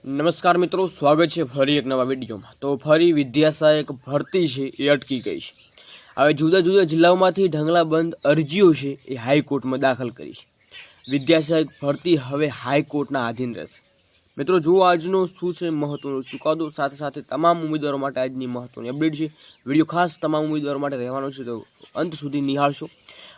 નમસ્કાર મિત્રો, સ્વાગત છે ફરી એક નવા વિડીયોમાં। તો ફરી વિદ્યા સહાયક ભરતી છે એ અટકી ગઈ છે। હવે જુદા જુદા જિલ્લાઓમાંથી ઢગલાબંધ અરજીઓ છે એ હાઈકોર્ટમાં દાખલ કરી છે। વિદ્યા સહાયક ભરતી હવે હાઈકોર્ટના આધીન રહેશે। મિત્રો જુઓ આજનો શું છે મહત્વનો ચુકાદો, સાથે સાથે તમામ ઉમેદવારો માટે આજની મહત્વની અપડેટ છે। વિડીયો ખાસ તમામ ઉમેદવારો માટે રહેવાનો છે, તો અંત સુધી નિહાળશો।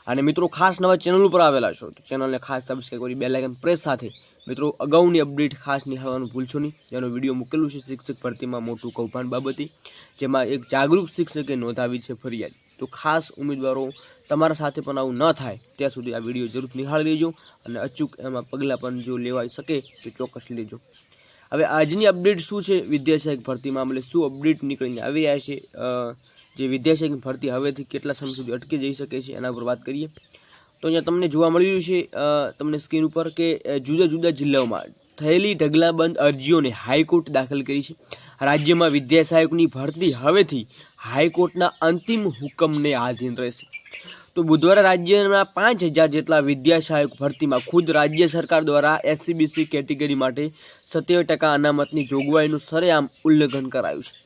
અને મિત્રો ખાસ નવા ચેનલ ઉપર આવેલા છો તો ચેનલને ખાસ સબસ્ક્રાઈબ કરી બેલ આઇકન પ્રેસ સાથે મિત્રો અગાઉની અપડેટ ખાસ નિહાળવાનું ભૂલશો નહીં। જેનો વિડીયો મૂકેલું છે શિક્ષક ભરતીમાં મોટું કૌભાંડ બાબતે, જેમાં એક જાગૃત શિક્ષકે નોંધાવી છે ફરિયાદ। તો ખાસ ઉમેદવારો તમારા સાથે પણ આવું ન થાય ત્યાં સુધી આ વિડીયો જરૂર નિહાળી લેજો અને અચૂક એમાં પગલાં પણ જો લેવાઈ શકે તો ચોક્કસ લેજો। હવે આજની અપડેટ શું છે વિદ્યા સહાયક ભરતી મામલે શું અપડેટ નીકળીને આવી રહ્યા છે, જે વિદ્યા સહાયક ભરતી હવેથી કેટલા સમય સુધી અટકી જઈ શકે છે એના પર વાત કરીએ। તો અહીંયા તમને જોવા મળી રહ્યું છે તમને સ્ક્રીન ઉપર કે જુદા જુદા જિલ્લાઓમાં થયેલી ઢગલાબંધ અરજીઓને હાઈકોર્ટ દાખલ કરી છે। રાજ્યમાં વિદ્યા સહાયકની ભરતી હવેથી હાઈકોર્ટના અંતિમ હુકમને આધીન રહેશે। તો બુધવારે રાજ્યના 5000 જેટલા વિદ્યા સહાયક ભરતીમાં ખુદ રાજ્ય સરકાર દ્વારા એસસીબીસી કેટેગરી માટે 70% અનામતની જોગવાઈનું સરેઆમ ઉલ્લંઘન કરાયું છે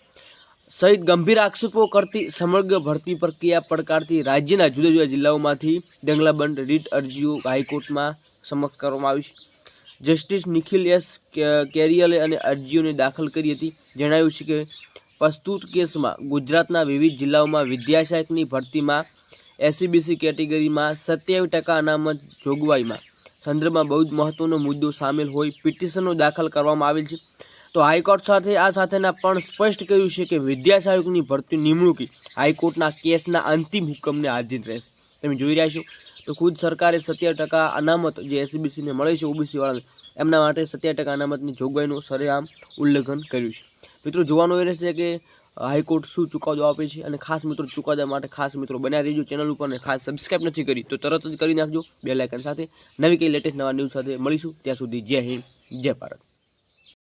સહિત ગંભીર આક્ષેપો કરતી સમગ્ર ભરતી પ્રક્રિયા પડકારતી રાજ્યના જુદા જુદા જિલ્લાઓમાંથી ઢગલાબંધ રીટ અરજીઓ હાઈકોર્ટમાં સમક્ષ કરવામાં આવી છે। જસ્ટિસ નિખિલ એસ કેરિયલે અને અરજીઓને દાખલ કરી હતી। જણાવ્યું છે કે પ્રસ્તુત કેસમાં ગુજરાતના વિવિધ જિલ્લાઓમાં વિદ્યા સહાયકની ભરતીમાં એસસીબીસી કેટેગરીમાં 27% અનામત જોગવાઈમાં સંદર્ભમાં બહુ જ મહત્વનો મુદ્દો સામેલ હોય પિટિશનો દાખલ કરવામાં આવેલ છે। તો હાઈકોર્ટ સાથે આ સાથેના પણ સ્પષ્ટ કર્યું છે કે વિદ્યા સહાયકની ભરતી નિમણૂકી હાઈકોર્ટના કેસના અંતિમ હુકમને આધીન રહેશે। તમે જોઈ રહ્યા છો તો ખુદ સરકારે 70% અનામત જે એસસીબીસીને મળે છે ઓબીસી વાળાને, એમના માટે 70% અનામતની જોગવાઈનું સરેઆમ ઉલ્લંઘન કર્યું છે। મિત્રો જોવાનું એ રહેશે કે હાઈકોર્ટ શું ચુકાદો આપે છે, અને ખાસ મિત્રો ચુકાદા માટે ખાસ મિત્રો બન્યા રહેજો ચેનલ ઉપર, અને ખાસ સબસ્ક્રાઈબ નથી કરી તો તરત જ કરી નાખજો બેલ આઇકન સાથે। નવી કંઈ લેટેસ્ટ નવા ન્યૂઝ સાથે મળીશું, ત્યાં સુધી જય હિન્દ, જય ભારત।